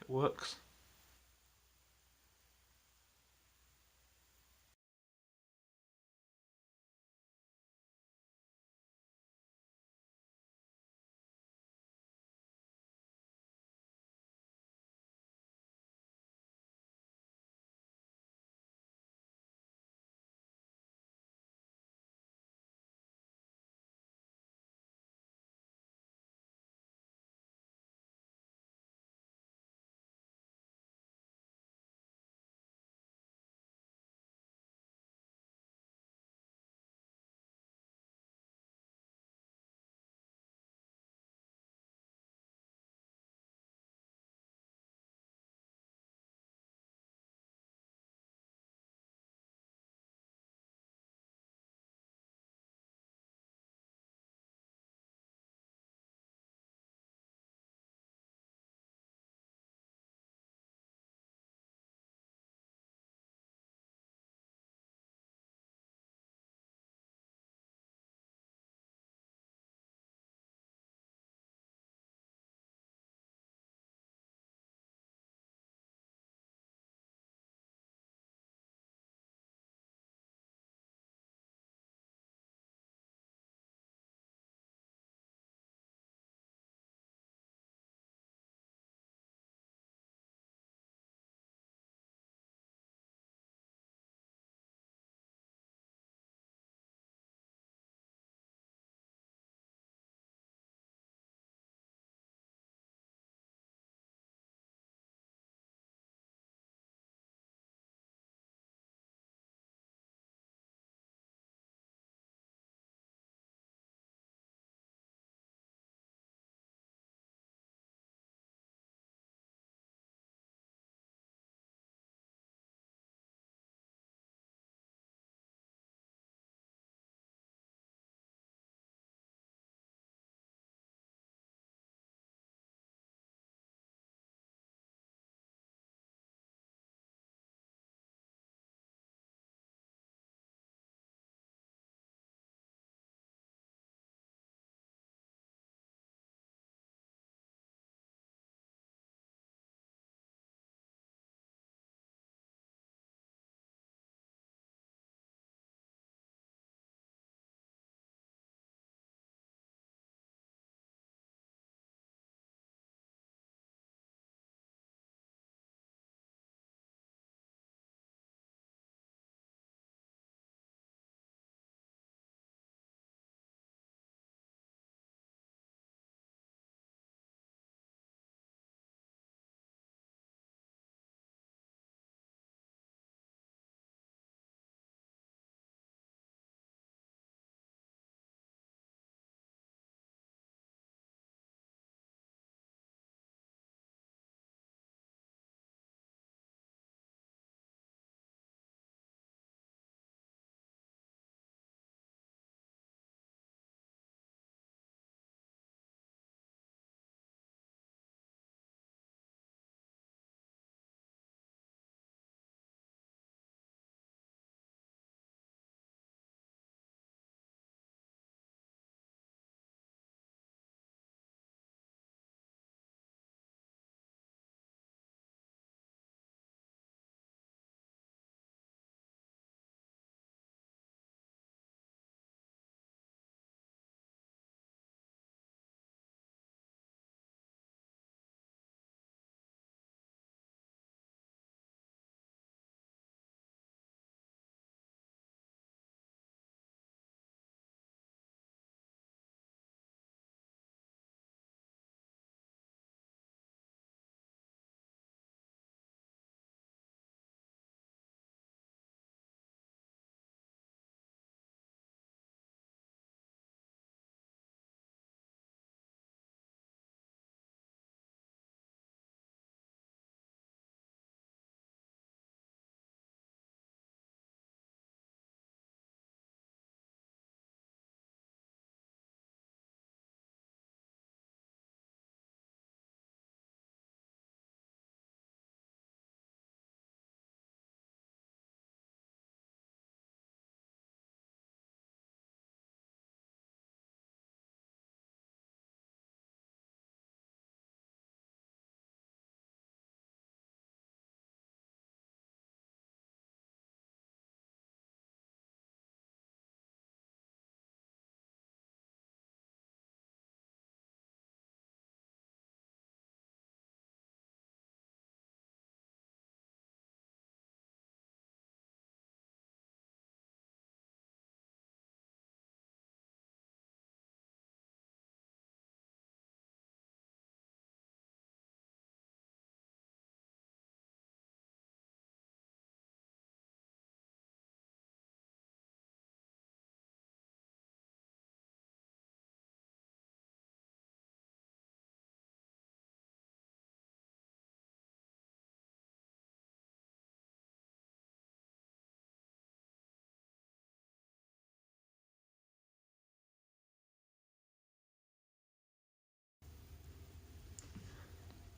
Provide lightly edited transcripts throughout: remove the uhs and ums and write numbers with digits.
it works.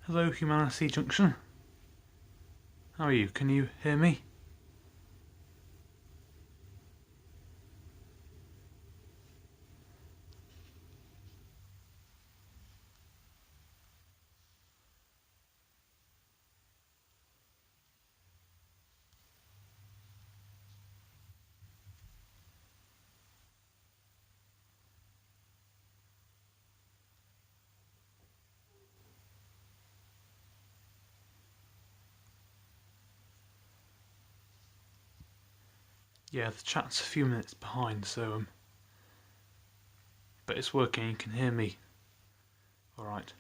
Hello, Humanity Junction. How are you? Can you hear me? Yeah, the chat's a few minutes behind, so but it's working. You can hear me. All right.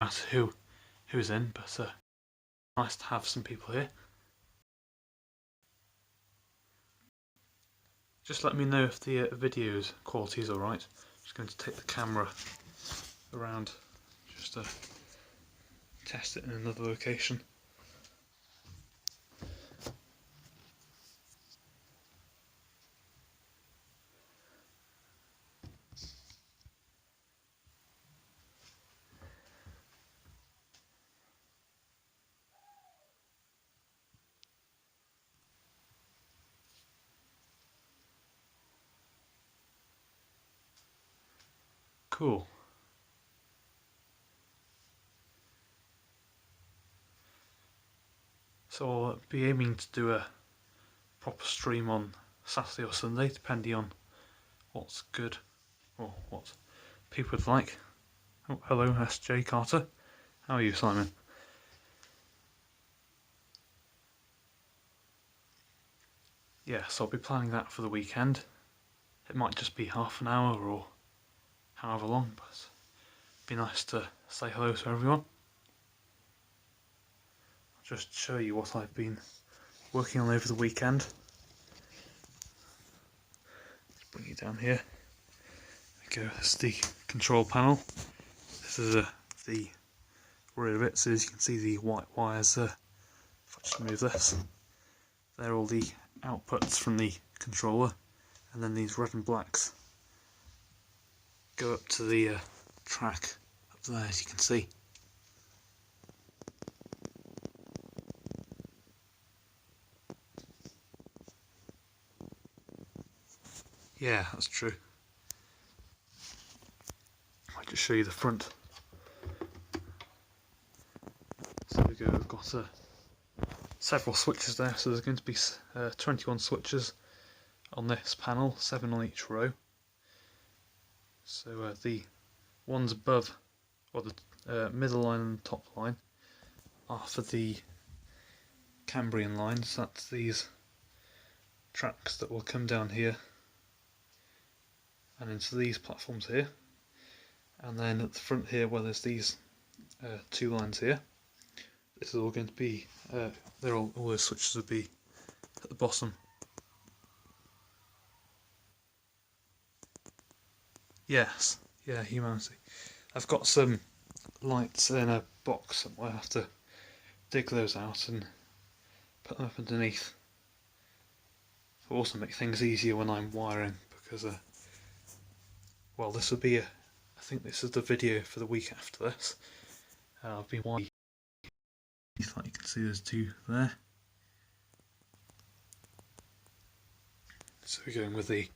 That's who's in, but nice to have some people here. Just let me know if the video's quality is all right. Just going to take the camera around just to test it in another location. Cool. So I'll be aiming to do a proper stream on Saturday or Sunday, depending on what's good or what people would like. Oh, hello, S.J. Carter. How are you, Simon? Yeah, so I'll be planning that for the weekend. It might just be half an hour or however long, but it'd be nice to say hello to everyone. I'll just show you what I've been working on over the weekend. Let's bring it down here. There we go, this is the control panel. This is the rear of it, so as you can see the white wires there. If I just move this, they're all the outputs from the controller, and then these red and blacks go up to the track up there, as you can see. Yeah, that's true. I'll just show you the front. So there we go, we've got several switches there, so there's going to be 21 switches on this panel, 7 on each row. So the ones above, or the middle line and top line, are for the Cambrian lines. That's these tracks that will come down here and into these platforms here. And then at the front here, where there's these two lines here, this is all going to be, all those switches will be at the bottom. Yes, yeah, Humanity. I've got some lights in a box somewhere. I have to dig those out and put them up underneath. It'll also make things easier when I'm wiring, because well, this will be I think this is the video for the week after this. I've been wiring. Like you can see, there's two there. So we're going with the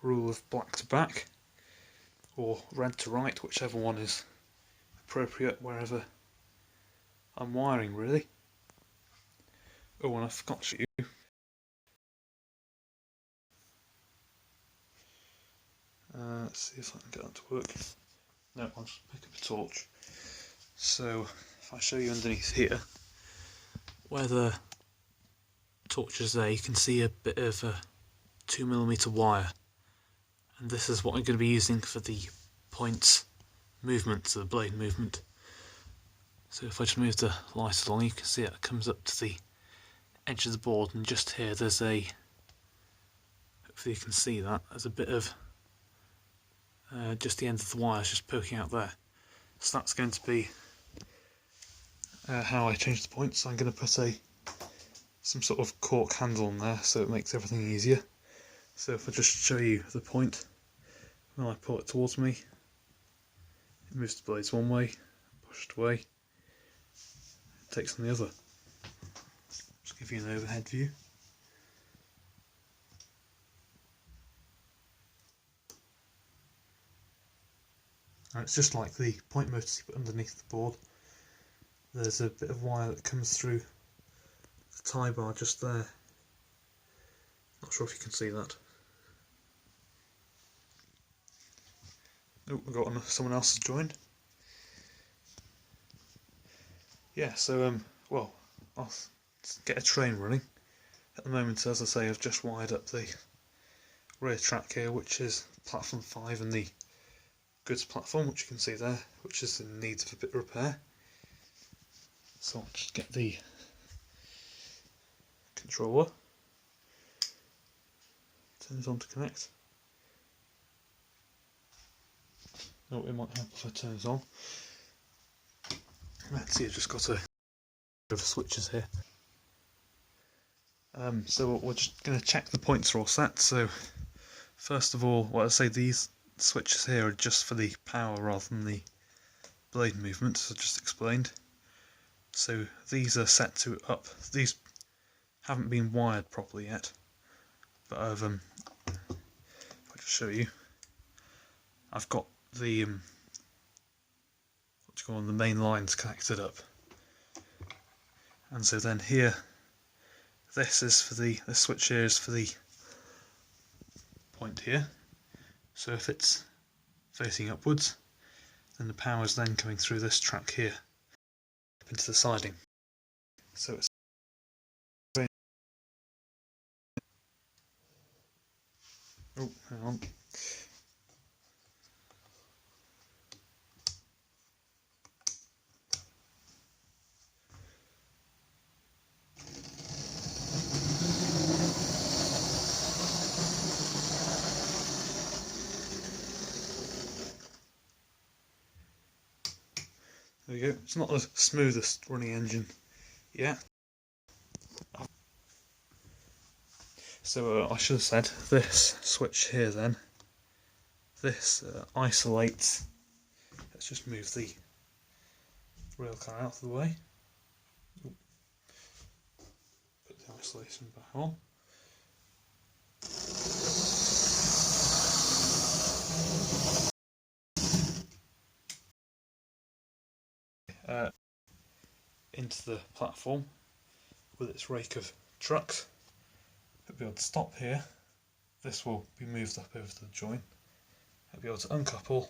rule of black to back, or red to right, whichever one is appropriate wherever I'm wiring, really. Oh, and I forgot to show you. Let's see if I can get that to work. No, I'll just pick up a torch. So if I show you underneath here, where the torch is there, you can see a bit of a 2mm wire, and this is what I'm going to be using for the points movement, so the blade movement. So if I just move the light along, you can see it comes up to the edge of the board, and just here there's a, hopefully you can see that, there's a bit of just the end of the wires just poking out there. So that's going to be how I change the points. So I'm going to put some sort of cork handle on there so it makes everything easier. So if I just show you the point, when I pull it towards me, it moves the blades one way, pushed away, it takes on the other. Just give you an overhead view. And it's just like the point motors you put underneath the board. There's a bit of wire that comes through the tie bar just there. Not sure if you can see that. Oh, we've got someone else has joined. Yeah, so well, I'll get a train running. At the moment, as I say, I've just wired up the rear track here, which is platform 5, and the goods platform, which you can see there, which is in need of a bit of repair. So I'll just get the controller, turn it on to connect. Oh, it might help if I turn it on. Let's see, I've just got a bit of switches here. So we're just going to check the points are all set. So first of all, what I say, these switches here are just for the power rather than the blade movement, as I just explained. So these are set to up. These haven't been wired properly yet, but I've if I just show you, I've got the what do you call them, the main lines connected up, and so then here, this is for the switch here is for the point here. So if it's facing upwards, then the power is then coming through this track here up into the siding. So it's oh, hang on. There we go. It's not the smoothest running engine yet. So I should have said this switch here then. This isolates. Let's just move the rail car out of the way. Put the isolation back on. Into the platform with its rake of trucks. It'll be able to stop here. This will be moved up over the joint. It'll be able to uncouple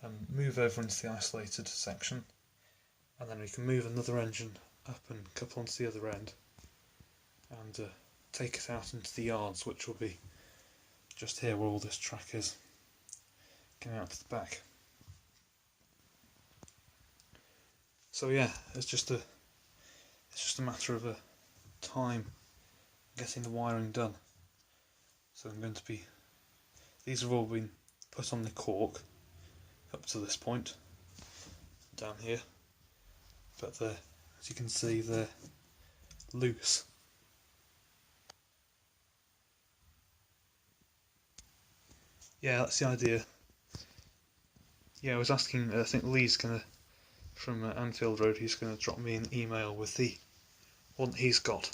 and move over into the isolated section, and then we can move another engine up and couple onto the other end and take it out into the yards, which will be just here where all this track is, going out to the back. So yeah, it's just a matter of time getting the wiring done. So I'm going to be, these have all been put on the cork up to this point down here, but as you can see, they're loose. Yeah, that's the idea. Yeah, I was asking, I think Lee's gonna, from Anfield Road, he's going to drop me an email with the one that he's got.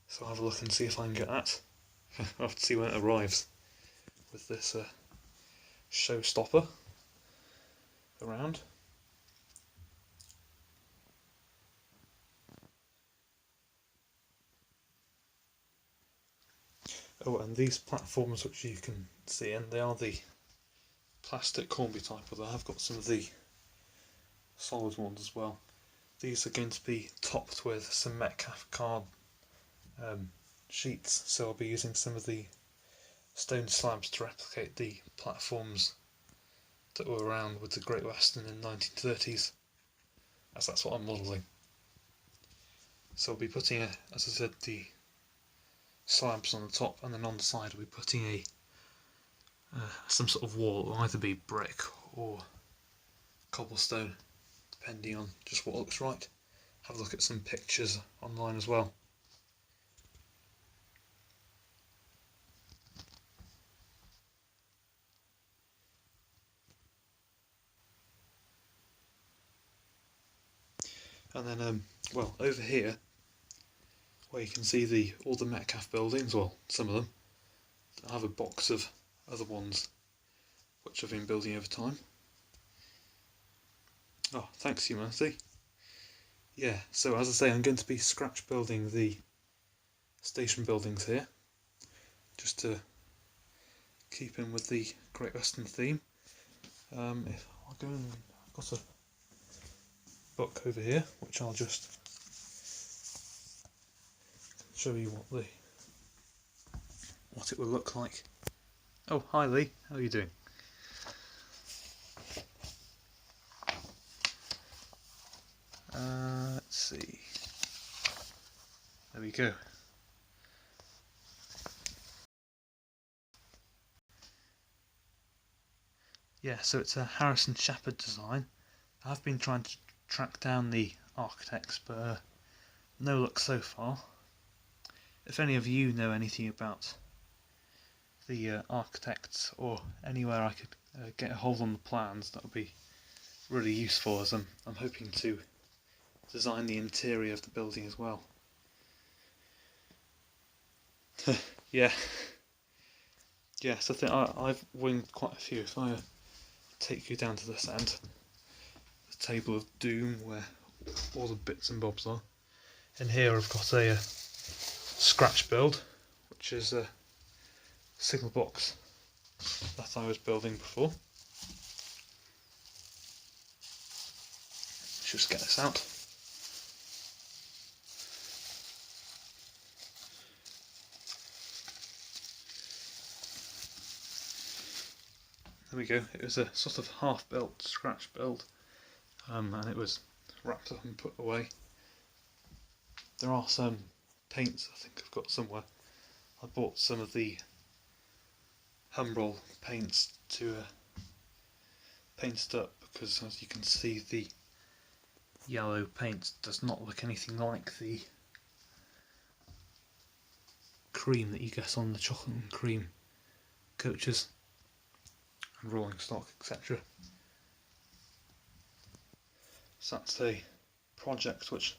So I'll have a look and see if I can get that. I'll have to see when it arrives with this showstopper around. Oh, and these platforms which you can see, and they are the plastic Cornby type, although I have got some of the solid ones as well. These are going to be topped with some Metcalf card sheets, so I'll be using some of the stone slabs to replicate the platforms that were around with the Great Western in the 1930s, as that's what I'm modelling. So I'll be putting, as I said, the slabs on the top, and then on the side I'll be putting some sort of wall. It'll either be brick or cobblestone, depending on just what looks right. Have a look at some pictures online as well. And then, well, over here, where you can see all the Metcalfe buildings, well, some of them, I have a box of other ones which I've been building over time. Oh, thanks humanity. Yeah, so as I say, I'm going to be scratch building the station buildings here, just to keep in with the Great Western theme. If I'll go and I've got a book over here, which I'll just show you what it will look like. Oh, hi Lee, how are you doing? Let's see. There we go. Yeah, so it's a Harrison Shepherd design. I've been trying to track down the architects, but no luck so far. If any of you know anything about the architects, or anywhere I could get a hold on the plans, that would be really useful, as I'm hoping to design the interior of the building as well. Yeah. Yes, I think I've winged quite a few. If I take you down to this end, the table of doom where all the bits and bobs are. In here I've got a scratch build, which is a signal box that I was building before. Let's just get this out. There we go. It was a sort of half-built scratch build, and it was wrapped up and put away. There are some paints I think I've got somewhere. I bought some of the Humbrol paints to paint it up, because as you can see the yellow paint does not look anything like the cream that you get on the chocolate and cream coaches and rolling stock, etc. So that's a project which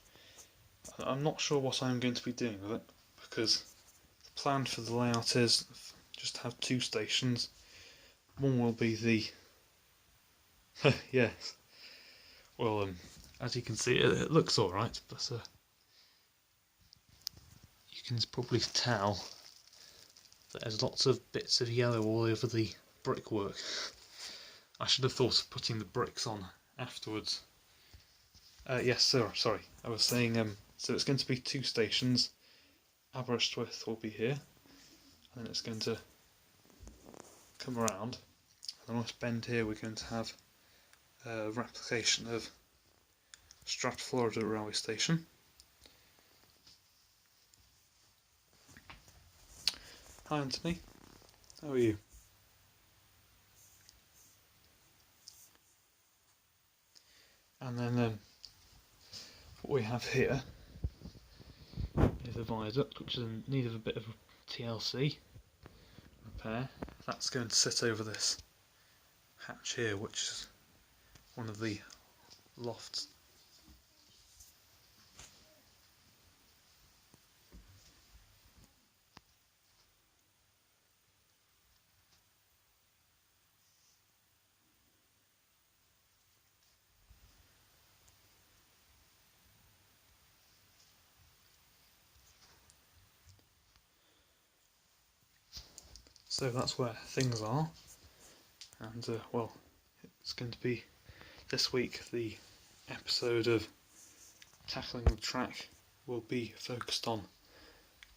I'm not sure what I'm going to be doing with it, because the plan for the layout is just have two stations. One will be the yes, well, as you can see, it looks alright, but you can probably tell that there's lots of bits of yellow all over the brickwork. I should have thought of putting the bricks on afterwards. Yes, sir, sorry, I was saying, so it's going to be two stations. Aberystwyth will be here, and then it's going to come around, and on this bend here we're going to have a replication of Stratford Florida railway station. Hi Anthony, how are you? And then what we have here is a viaduct, which is in need of a bit of TLC repair. That's going to sit over this hatch here, which is one of the lofts. So that's where things are, and well, it's going to be this week the episode of Tackling the Track will be focused on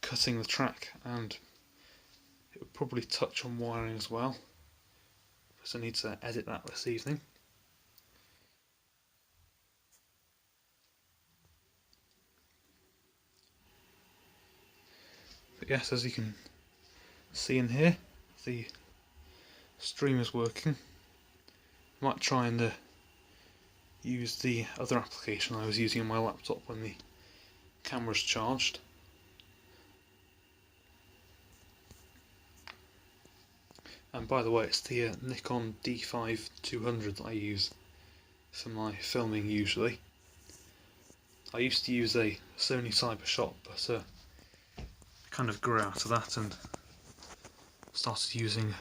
cutting the track, and it will probably touch on wiring as well, because I need to edit that this evening. yes, as you can see in here, the stream is working. I might try and use the other application I was using on my laptop when the camera's charged. And by the way, it's the Nikon D5-200 that I use for my filming usually. I used to use a Sony Cybershot, but I kind of grew out of that and started using,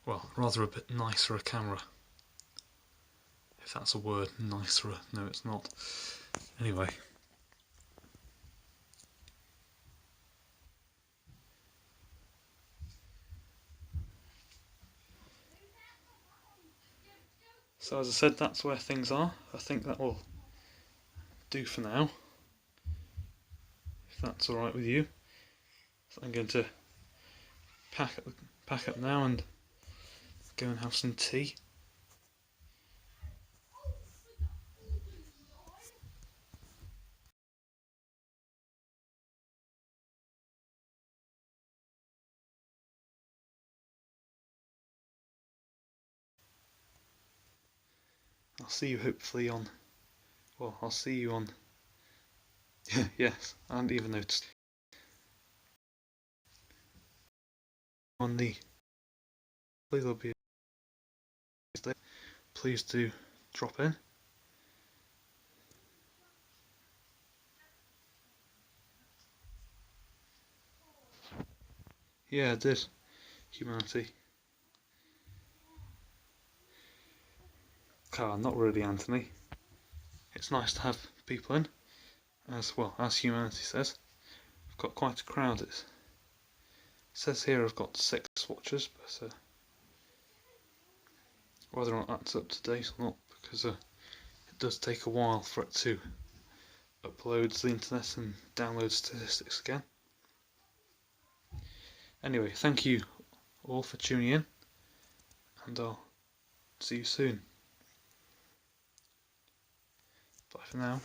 well, rather a bit nicer a camera. If that's a word, nicer. No, it's not. Anyway. So as I said, that's where things are. I think that will do for now, if that's alright with you. So I'm going to pack up now and go and have some tea. I'll see you hopefully on, well, I'll see you on, yes, I hadn't even noticed, on the, there'll be a, please do drop in. Yeah, I did. Humanity. Not really, Anthony. It's nice to have people in, as well, as Humanity says. I've got quite a crowd. It says here I've got 6 watchers, but whether or not that's up to date or not, because it does take a while for it to upload to the internet and download statistics again. Anyway, thank you all for tuning in, and I'll see you soon. Bye for now.